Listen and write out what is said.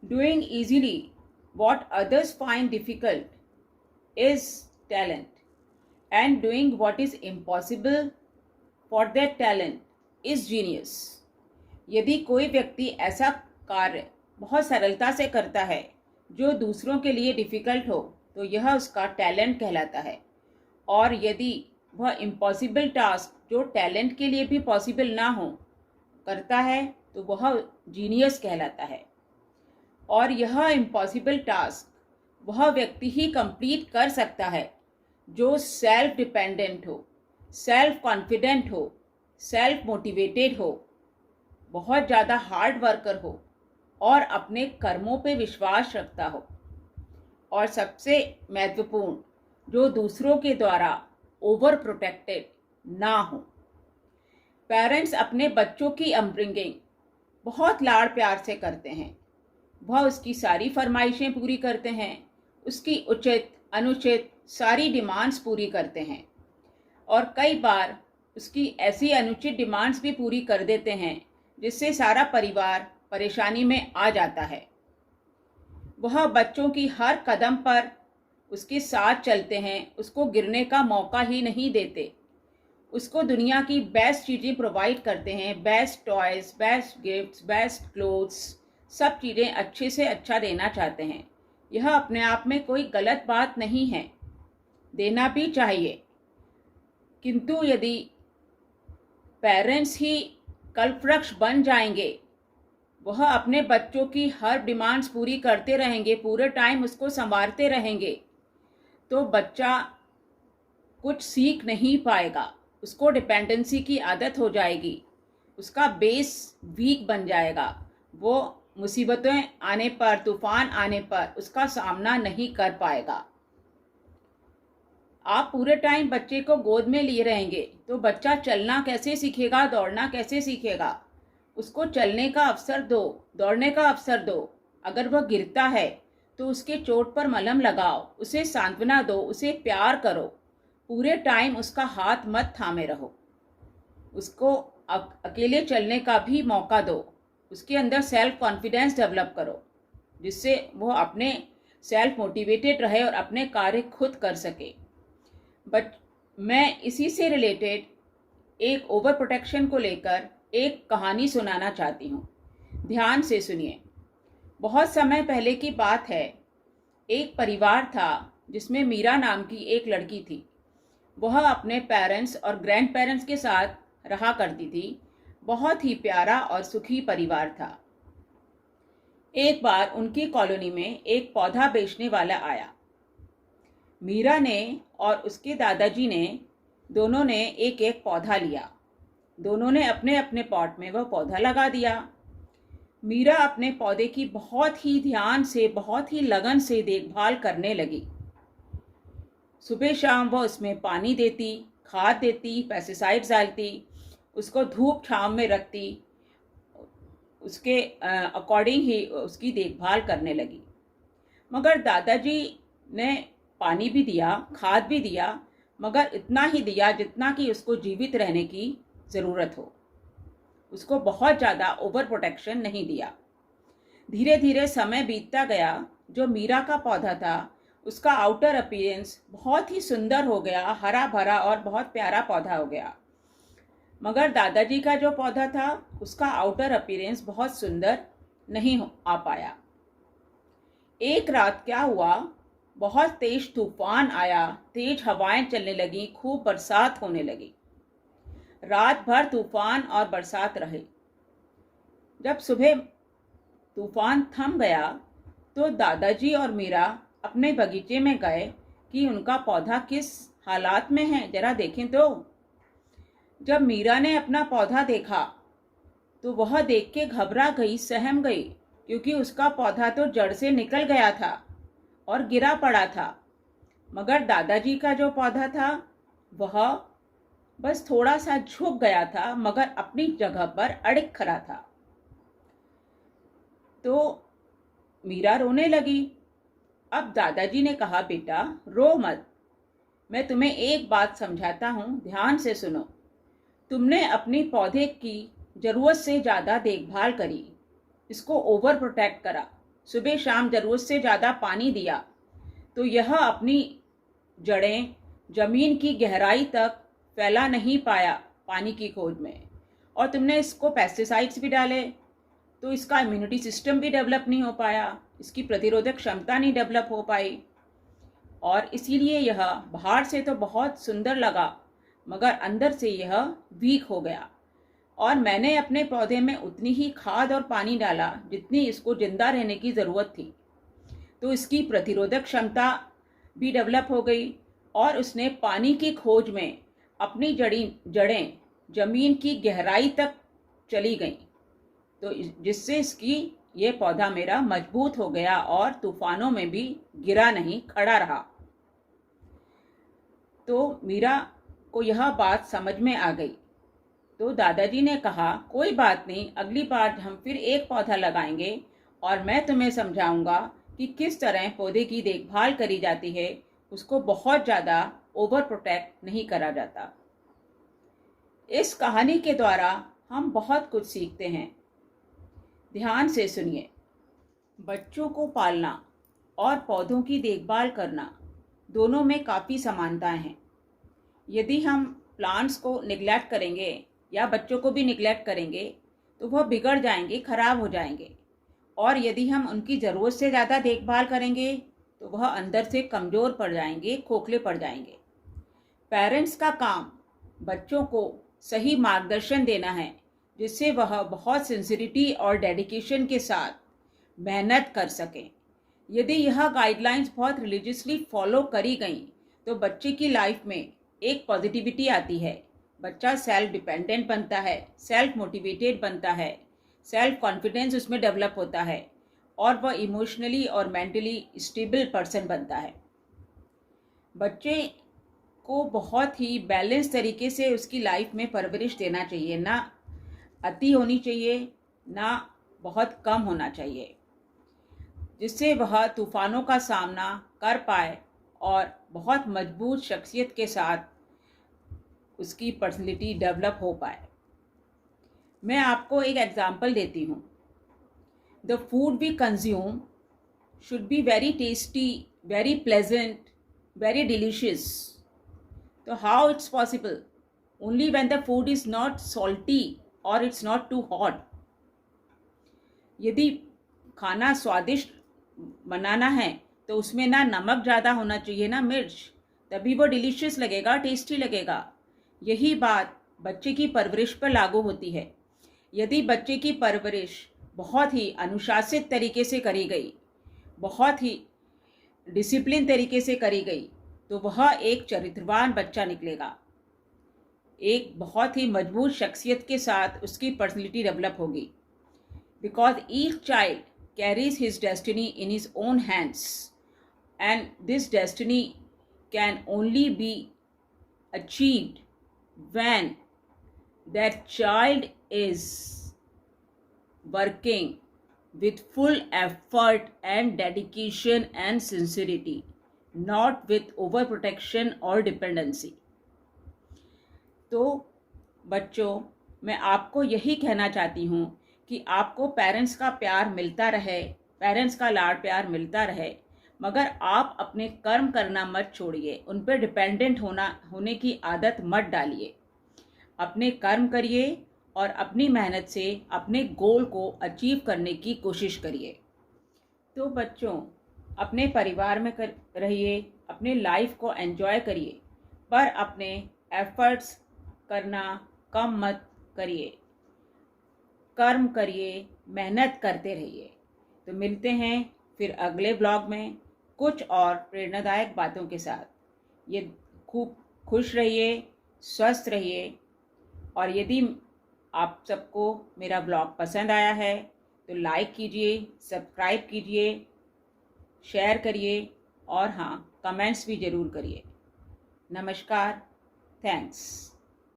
Doing easily what others find difficult is talent, and doing what is impossible for that talent is genius. यदि कोई व्यक्ति ऐसा कार्य बहुत सरलता से करता है जो दूसरों के लिए डिफ़िकल्ट हो, तो यह उसका टैलेंट कहलाता है। और यदि वह इम्पॉसिबल टास्क जो टैलेंट के लिए भी पॉसिबल ना हो करता है, तो वह जीनियस कहलाता है। और यह इम्पॉसिबल टास्क वह व्यक्ति ही कंप्लीट कर सकता है जो सेल्फ डिपेंडेंट हो, सेल्फ कॉन्फिडेंट हो, सेल्फ मोटिवेटेड हो, बहुत ज़्यादा हार्ड वर्कर हो और अपने कर्मों पे विश्वास रखता हो, और सबसे महत्वपूर्ण, जो दूसरों के द्वारा ओवर प्रोटेक्टेड ना हो। पेरेंट्स अपने बच्चों की अपब्रिंगिंग बहुत लाड़ प्यार से करते हैं। वह उसकी सारी फरमाइशें पूरी करते हैं, उसकी उचित अनुचित सारी डिमांड्स पूरी करते हैं, और कई बार उसकी ऐसी अनुचित डिमांड्स भी पूरी कर देते हैं जिससे सारा परिवार परेशानी में आ जाता है। वह बच्चों की हर कदम पर उसके साथ चलते हैं, उसको गिरने का मौका ही नहीं देते, उसको दुनिया की बेस्ट चीज़ें प्रोवाइड करते हैं, best toys, best gifts, best clothes, सब चीज़ें अच्छे से अच्छा देना चाहते हैं। यह अपने आप में कोई गलत बात नहीं है, देना भी चाहिए। किंतु यदि पेरेंट्स ही कल्पवृक्ष बन जाएंगे, वह अपने बच्चों की हर डिमांड्स पूरी करते रहेंगे, पूरे टाइम उसको संवारते रहेंगे, तो बच्चा कुछ सीख नहीं पाएगा, उसको डिपेंडेंसी की आदत हो जाएगी, उसका बेस वीक बन जाएगा, वो मुसीबतें आने पर, तूफान आने पर उसका सामना नहीं कर पाएगा। आप पूरे टाइम बच्चे को गोद में लिए रहेंगे तो बच्चा चलना कैसे सीखेगा, दौड़ना कैसे सीखेगा? उसको चलने का अवसर दो, दौड़ने का अवसर दो। अगर वह गिरता है तो उसके चोट पर मलहम लगाओ, उसे सांत्वना दो, उसे प्यार करो। पूरे टाइम उसका हाथ मत थामे रहो, उसको अकेले चलने का भी मौका दो। उसके अंदर सेल्फ कॉन्फिडेंस डेवलप करो, जिससे वो अपने सेल्फ मोटिवेटेड रहे और अपने कार्य खुद कर सके। बट मैं इसी से रिलेटेड एक ओवर प्रोटेक्शन को लेकर एक कहानी सुनाना चाहती हूँ। ध्यान से सुनिए। बहुत समय पहले की बात है। एक परिवार था जिसमें मीरा नाम की एक लड़की थी। वह अपने पेरेंट्स और ग्रैंड पेरेंट्स के साथ रहा करती थी। बहुत ही प्यारा और सुखी परिवार था। एक बार उनकी कॉलोनी में एक पौधा बेचने वाला आया। मीरा ने और उसके दादाजी ने दोनों ने एक एक पौधा लिया। दोनों ने अपने अपने पॉट में वह पौधा लगा दिया। मीरा अपने पौधे की बहुत ही ध्यान से, बहुत ही लगन से देखभाल करने लगी। सुबह शाम वह उसमें पानी देती, खाद देती, पेस्टिसाइड्स डालती, उसको धूप छांव में रखती, उसके अकॉर्डिंग ही उसकी देखभाल करने लगी। मगर दादाजी ने पानी भी दिया, खाद भी दिया, मगर इतना ही दिया जितना कि उसको जीवित रहने की ज़रूरत हो। उसको बहुत ज़्यादा ओवर प्रोटेक्शन नहीं दिया। धीरे धीरे समय बीतता गया। जो मीरा का पौधा था उसका आउटर अपीयरेंस बहुत ही सुंदर हो गया, हरा भरा और बहुत प्यारा पौधा हो गया। मगर दादाजी का जो पौधा था उसका आउटर अपीयरेंस बहुत सुंदर नहीं आ पाया। एक रात क्या हुआ, बहुत तेज तूफान आया, तेज हवाएं चलने लगी, खूब बरसात होने लगी। रात भर तूफान और बरसात रहे। जब सुबह तूफान थम गया तो दादाजी और मीरा अपने बगीचे में गए कि उनका पौधा किस हालात में है, जरा देखें तो। जब मीरा ने अपना पौधा देखा तो वह देख के घबरा गई, सहम गई, क्योंकि उसका पौधा तो जड़ से निकल गया था और गिरा पड़ा था। मगर दादाजी का जो पौधा था वह बस थोड़ा सा झुक गया था, मगर अपनी जगह पर अड़िग खड़ा था। तो मीरा रोने लगी। अब दादाजी ने कहा, बेटा रो मत, मैं तुम्हें एक बात समझाता हूँ, ध्यान से सुनो। तुमने अपनी पौधे की ज़रूरत से ज़्यादा देखभाल करी, इसको ओवर प्रोटेक्ट करा, सुबह शाम ज़रूरत से ज़्यादा पानी दिया तो यह अपनी जड़ें ज़मीन की गहराई तक फैला नहीं पाया पानी की खोज में, और तुमने इसको पेस्टिसाइड्स भी डाले तो इसका इम्यूनिटी सिस्टम भी डेवलप नहीं हो पाया, इसकी प्रतिरोधक क्षमता नहीं डेवलप हो पाई, और इसीलिए यह बाहर से तो बहुत सुंदर लगा मगर अंदर से यह वीक हो गया। और मैंने अपने पौधे में उतनी ही खाद और पानी डाला जितनी इसको जिंदा रहने की ज़रूरत थी, तो इसकी प्रतिरोधक क्षमता भी डेवलप हो गई और उसने पानी की खोज में अपनी जड़ें ज़मीन की गहराई तक चली गईं, तो जिससे इसकी ये पौधा मेरा मजबूत हो गया और तूफानों में भी गिरा नहीं, खड़ा रहा। तो मीरा को यह बात समझ में आ गई। तो दादाजी ने कहा, कोई बात नहीं, अगली बार हम फिर एक पौधा लगाएंगे और मैं तुम्हें समझाऊंगा कि किस तरह पौधे की देखभाल करी जाती है, उसको बहुत ज़्यादा ओवर प्रोटेक्ट नहीं करा जाता। इस कहानी के द्वारा हम बहुत कुछ सीखते हैं। ध्यान से सुनिए। बच्चों को पालना और पौधों की देखभाल करना दोनों में काफ़ी समानताएं हैं। यदि हम प्लांट्स को निगलेक्ट करेंगे या बच्चों को भी निगलेक्ट करेंगे तो वह बिगड़ जाएंगे, खराब हो जाएंगे, और यदि हम उनकी ज़रूरत से ज़्यादा देखभाल करेंगे तो वह अंदर से कमज़ोर पड़ जाएंगे, खोखले पड़ जाएंगे। पेरेंट्स का काम बच्चों को सही मार्गदर्शन देना है जिससे वह बहुत सिंसियरिटी और डेडिकेशन के साथ मेहनत कर सकें। यदि यह गाइडलाइंस बहुत रिलीजियसली फॉलो करी गई तो बच्चे की लाइफ में एक पॉजिटिविटी आती है, बच्चा सेल्फ डिपेंडेंट बनता है, सेल्फ मोटिवेटेड बनता है, सेल्फ कॉन्फिडेंस उसमें डेवलप होता है और वह इमोशनली और मेंटली स्टेबल पर्सन बनता है। बच्चे को बहुत ही बैलेंस तरीके से उसकी लाइफ में परवरिश देना चाहिए, ना अति होनी चाहिए ना बहुत कम होना चाहिए, जिससे वह तूफानों का सामना कर पाए और बहुत मजबूत शख्सियत के साथ उसकी पर्सनैलिटी डेवलप हो पाए। मैं आपको एक एग्जांपल देती हूँ। The food we consume should be very tasty, very pleasant, very delicious. तो how it's possible? Only when the food is not salty और इट्स नॉट टू हॉट। यदि खाना स्वादिष्ट बनाना है तो उसमें ना नमक ज़्यादा होना चाहिए ना मिर्च, तभी वो डिलीशियस लगेगा, टेस्टी लगेगा। यही बात बच्चे की परवरिश पर लागू होती है। यदि बच्चे की परवरिश बहुत ही अनुशासित तरीके से करी गई, बहुत ही डिसिप्लिन तरीके से करी गई, तो वह एक चरित्रवान बच्चा निकलेगा, एक बहुत ही मजबूत शख्सियत के साथ उसकी पर्सनैलिटी डेवलप होगी। Because each child carries his destiny in his own hands, and this destiny can only be achieved when that child is working with full effort and dedication and sincerity, not with overprotection or dependency. तो बच्चों, मैं आपको यही कहना चाहती हूँ कि आपको पेरेंट्स का प्यार मिलता रहे, पेरेंट्स का लाड प्यार मिलता रहे, मगर आप अपने कर्म करना मत छोड़िए, उन पर डिपेंडेंट होने की आदत मत डालिए। अपने कर्म करिए और अपनी मेहनत से अपने गोल को अचीव करने की कोशिश करिए। तो बच्चों, अपने परिवार में रहिए, अपने लाइफ को एंजॉय करिए, पर अपने एफर्ट्स करना कम मत करिए। कर्म करिए, मेहनत करते रहिए। तो मिलते हैं फिर अगले ब्लॉग में कुछ और प्रेरणादायक बातों के साथ। ये खूब खुश रहिए, स्वस्थ रहिए, और यदि आप सबको मेरा ब्लॉग पसंद आया है तो लाइक कीजिए, सब्सक्राइब कीजिए, शेयर करिए और हाँ, कमेंट्स भी ज़रूर करिए। नमस्कार, थैंक्स।